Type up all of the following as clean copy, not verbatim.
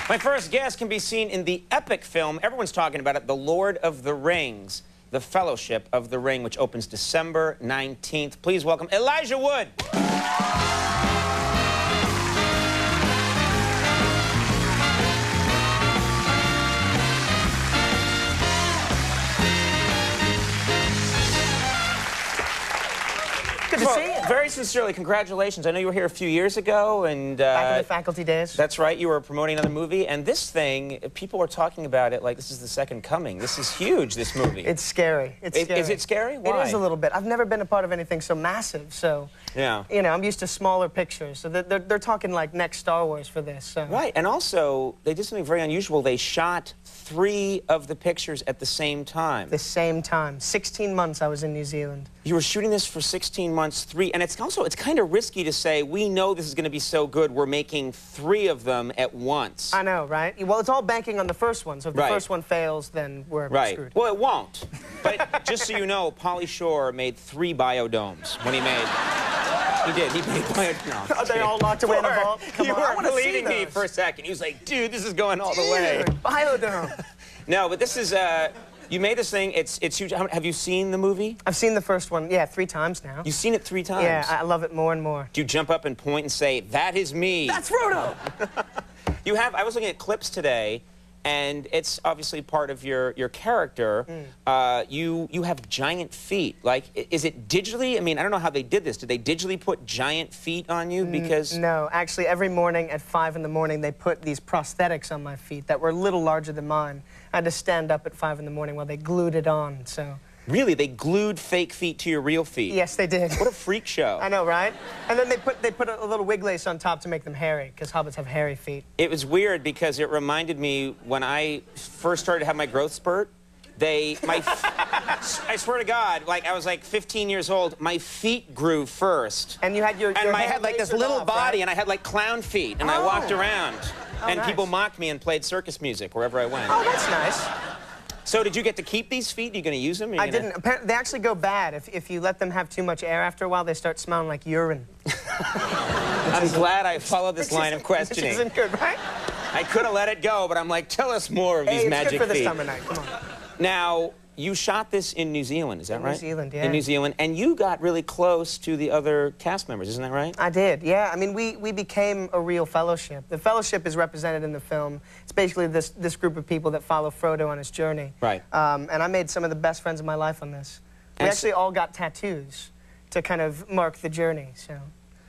My first guest can be seen in the epic film, everyone's talking about it, The Lord of the Rings, The Fellowship of the Ring, which opens December 19th. Please welcome Elijah Wood. Good to see you. Very sincerely, congratulations. I know you were here a few years ago, and back in the faculty days. That's right. You were promoting another movie, and this thing, people are talking about it like this is the second coming. This is huge. This movie. It's scary. It's scary. Is it scary? Why? It is a little bit. I've never been a part of anything so massive, so yeah. You know, I'm used to smaller pictures. So they're talking like next Star Wars for this. So. Right, and also they did something very unusual. They shot 3 of the pictures at the same time. The same time. 16 months I was in New Zealand. You were shooting this for 16 months, 3, and it's kind of risky to say, we know this is going to be so good, we're making 3 of them at once. I know, right? Well, it's all banking on the first one, so if the first one fails, then we're screwed. Well, it won't. But just so you know, Pauly Shore made 3 biodomes when he made... He did. He made biodomes. Are they all locked away in a vault? You weren't believing me for a second. He was like, dude, this is going all the way. Biodome. No, but this is... You made this thing, it's huge. Have you seen the movie? I've seen the first one, yeah, 3 times now. You've seen it 3 times? Yeah, I love it more and more. Do you jump up and point and say, that is me? That's Frodo! You have, I was looking at clips today, and it's obviously part of your character. You have giant feet. Like, is it digitally? I mean, I don't know how they did this. Did they digitally put giant feet on you? Because... No, actually, every morning at 5 in the morning, they put these prosthetics on my feet that were a little larger than mine. I had to stand up at 5 in the morning while they glued it on, so... Really? They glued fake feet to your real feet? Yes, they did. What a freak show. I know, right? And then they put a little wig lace on top to make them hairy, because hobbits have hairy feet. It was weird because it reminded me when I first started to have my growth spurt, I swear to God, like I was like 15 years old, my feet grew first. And you had your I had like this little body, right? and I had like clown feet, and I walked around. And nice. People mocked me and played circus music wherever I went. Oh, that's nice. So did you get to keep these feet? Are you going to use them? I didn't. Apparently, they actually go bad. If you let them have too much air after a while, they start smelling like urine. I'm glad I followed this line of questioning. Which isn't good, right? I could have let it go, but I'm like, tell us more of these magic feet. It's good for the summer night. Come on. Now, you shot this in New Zealand, is that right? New Zealand, yeah. In New Zealand, and you got really close to the other cast members, isn't that right? I did, yeah. I mean, we became a real fellowship. The fellowship is represented in the film. It's basically this group of people that follow Frodo on his journey. Right. And I made some of the best friends of my life on this. We actually all got tattoos to kind of mark the journey, so...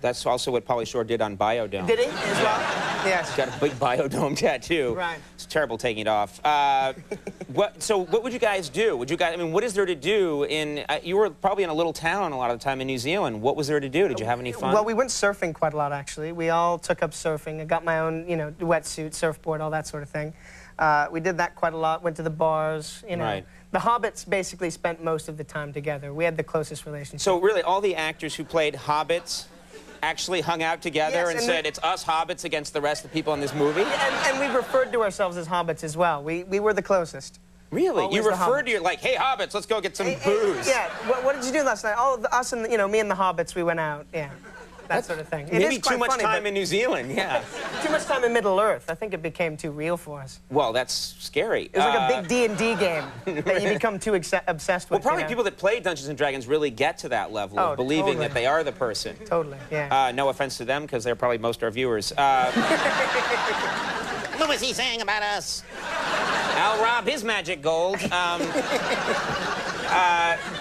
That's also what Pauly Shore did on Biodome. Did he, as well? Yes. He's got a big Biodome tattoo. Right. It's terrible taking it off. So what would you guys do? I mean, what is there to do in... you were probably in a little town a lot of the time in New Zealand. What was there to do? Did you have any fun? Well, we went surfing quite a lot, actually. We all took up surfing. I got my own, you know, wetsuit, surfboard, all that sort of thing. We did that quite a lot, went to the bars, you know. Right. The hobbits basically spent most of the time together. We had the closest relationship. So really, all the actors who played hobbits actually hung out together and said, it's us hobbits against the rest of the people in this movie? And we referred to ourselves as hobbits as well. We were the closest. Really? Always you referred to your, like, hey, hobbits, let's go get some booze. Yeah. What did you do last night? Oh, us and, you know, me and the hobbits, we went out. Yeah. That sort of thing. Maybe too much time in New Zealand, yeah. Too much time in Middle-earth. I think it became too real for us. Well, that's scary. It was like a big D&D game that you become too obsessed with. Well, probably you know? people that play Dungeons & Dragons really get to that level of believing that they are the person. Totally, yeah. No offense to them, because they're probably most our viewers. What was he saying about us? I'll rob his magic gold. Now,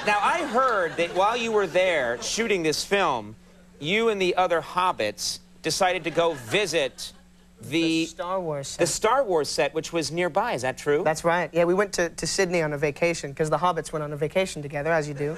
I heard that while you were there shooting this film, you and the other hobbits decided to go visit the Star Wars set. The Star Wars set, which was nearby. Is that true? That's right. Yeah, we went to Sydney on a vacation, because the hobbits went on a vacation together, as you do.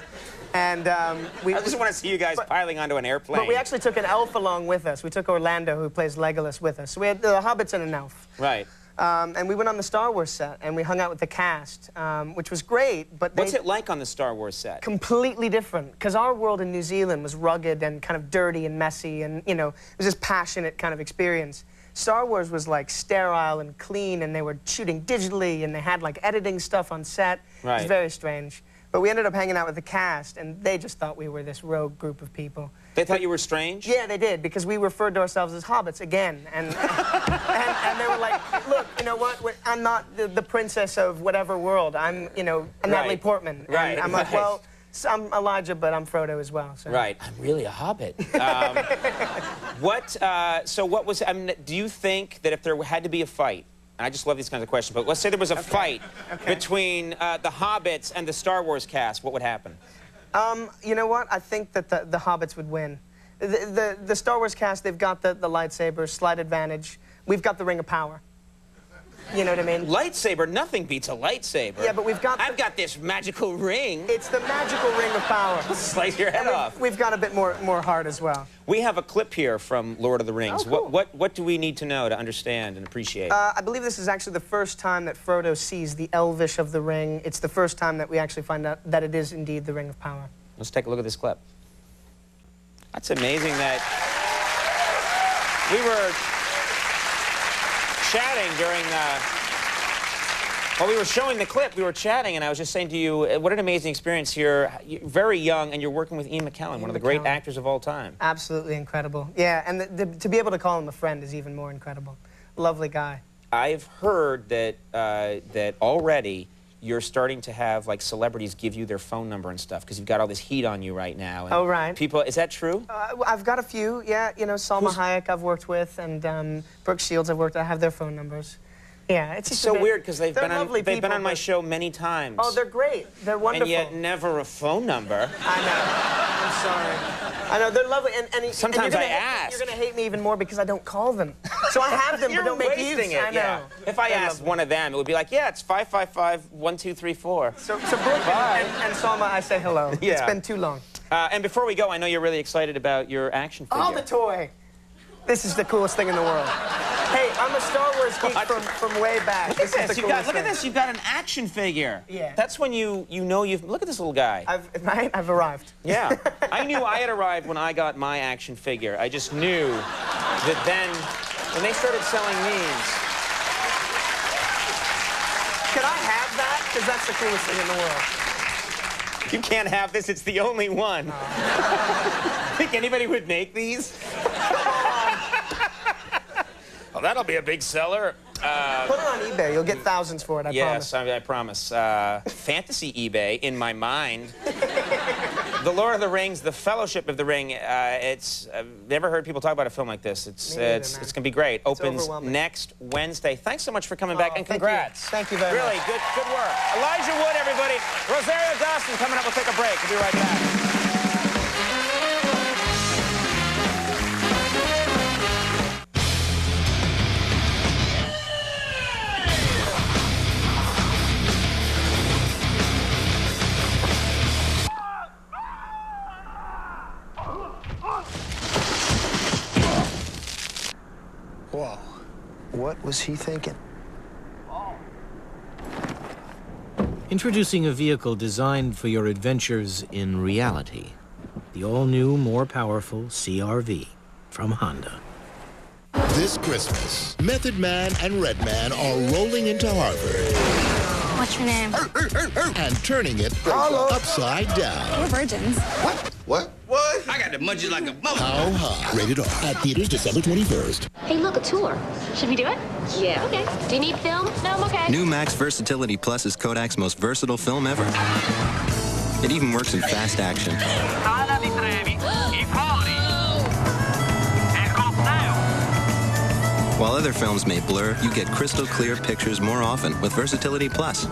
And I just want to see you guys piling onto an airplane. But we actually took an elf along with us. We took Orlando, who plays Legolas, with us. So we had the hobbits and an elf. Right. And we went on the Star Wars set, and we hung out with the cast, which was great, but What's it like on the Star Wars set? Completely different, because our world in New Zealand was rugged and kind of dirty and messy, and, you know, it was this passionate kind of experience. Star Wars was, like, sterile and clean, and they were shooting digitally, and they had, like, editing stuff on set. Right. It was very strange. But we ended up hanging out with the cast, and they just thought we were this rogue group of people. They thought you were strange? Yeah, they did, because we referred to ourselves as hobbits again. And, and they were like, look, know what? I'm not the princess of whatever world. I'm, you know, Natalie Portman. Right. And I'm like, well, so I'm Elijah, but I'm Frodo as well. So. Right. I'm really a hobbit. So what was, I mean, do you think that if there had to be a fight, and I just love these kinds of questions, but let's say there was a fight between the Hobbits and the Star Wars cast, what would happen? You know what? I think that the Hobbits would win. The Star Wars cast, they've got the lightsabers, slight advantage. We've got the Ring of Power. You know what I mean? Lightsaber, nothing beats a lightsaber. Yeah, but we've got... I've got this magical ring. It's the magical Ring of Power. Slice your head off. We've got a bit more heart as well. We have a clip here from Lord of the Rings. Oh, cool. What do we need to know to understand and appreciate? I believe this is actually the first time that Frodo sees the Elvish of the ring. It's the first time that we actually find out that it is indeed the Ring of Power. Let's take a look at this clip. That's amazing that we were chatting during, while we were showing the clip, we were chatting, and I was just saying to you, what an amazing experience here. You're very young, and you're working with Ian McKellen, one of the great actors of all time. Absolutely incredible. Yeah, and to be able to call him a friend is even more incredible. Lovely guy. I've heard that, that already you're starting to have, like, celebrities give you their phone number and stuff, because you've got all this heat on you right now. And oh, right. People, is that true? I've got a few, yeah. You know, Salma Hayek I've worked with, and Brooke Shields I've worked with. I have their phone numbers. Yeah, it's so weird, because they've been on my but... show many times. Oh, they're great. They're wonderful. And yet never a phone number. I know. I'm sorry. I know, they're lovely. And sometimes and I ask. You're going to hate me even more because I don't call them. So I have them, but don't make use. It. I know. Yeah. If I asked one of them, it would be like, yeah, it's 555-1234. So Brooke and Salma, I say hello. Yeah. It's been too long. And before we go, I know you're really excited about your action figure. Oh, the toy. This is the coolest thing in the world. Hey, I'm a Star Wars geek from way back. Look at this. Look at this. You've got an action figure. Yeah. That's when you know you've... Look at this little guy. I've arrived. Yeah. I knew I had arrived when I got my action figure. I just knew that then, when they started selling these... Could I have that? Because that's the coolest thing in the world. You can't have this. It's the only one. Oh. Think anybody would make these? Oh, that'll be a big seller. Put it on eBay. You'll get thousands for it, I promise. Yes, I promise. Fantasy eBay, in my mind. The Lord of the Rings, the Fellowship of the Ring, I've never heard people talk about a film like this. It's going to be great. Opens next Wednesday. Thanks so much for coming back, and congrats. Thank you very much. Really, good work. Elijah Wood, everybody. Rosario Dawson coming up. We'll take a break. We'll be right back. Whoa. What was he thinking? Introducing a vehicle designed for your adventures in reality. The all-new, more powerful CR-V from Honda. This Christmas, Method Man and Red Man are rolling into Harvard. What's your name? And turning it upside down. We're virgins. What? I got the munchies like a mother. How high? Rated R. At theaters December 21st. Hey, look, a tour. Should we do it? Yeah. Okay. Do you need film? No, I'm okay. New Max Versatility Plus is Kodak's most versatile film ever. It even works in fast action. While other films may blur, you get crystal clear pictures more often with Versatility Plus.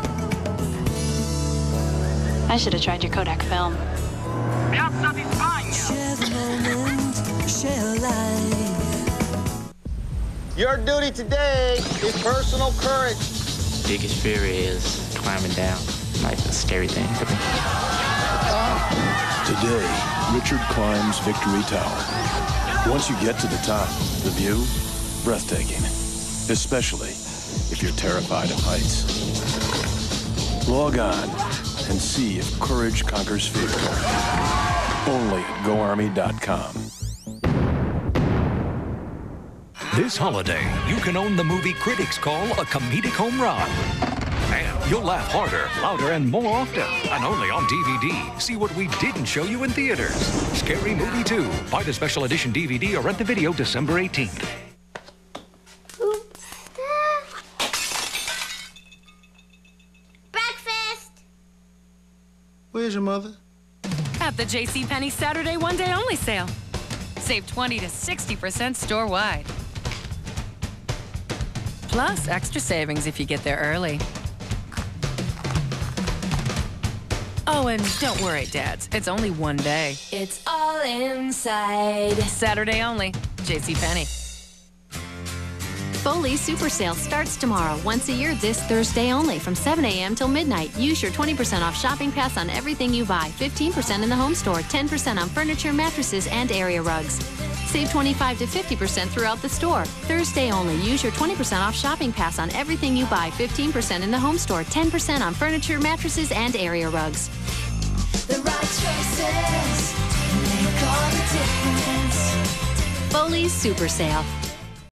I should have tried your Kodak film. Your duty today is personal courage. Biggest fear is climbing down. Like a scary thing for me. Today, Richard climbs Victory Tower. Once you get to the top, the view, breathtaking. Especially if you're terrified of heights. Log on and see if courage conquers fear. Only at GoArmy.com. This holiday, you can own the movie critics call a comedic home run. And you'll laugh harder, louder, and more often. And only on DVD. See what we didn't show you in theaters. Scary Movie 2. Buy the special edition DVD or rent the video December 18th. Where's your mother? At the JCPenney Saturday one-day only sale. Save 20 to 60% store-wide. Plus extra savings if you get there early. Oh, and don't worry, Dads. It's only one day. It's all inside. Saturday only. JCPenney. Foley Super Sale starts tomorrow, once a year this Thursday only, from 7 a.m. till midnight. Use your 20% off shopping pass on everything you buy, 15% in the home store, 10% on furniture, mattresses, and area rugs. Save 25 to 50% throughout the store. Thursday only. Use your 20% off shopping pass on everything you buy, 15% in the home store, 10% on furniture, mattresses, and area rugs. The right choices make all the difference. Foley's Super Sale.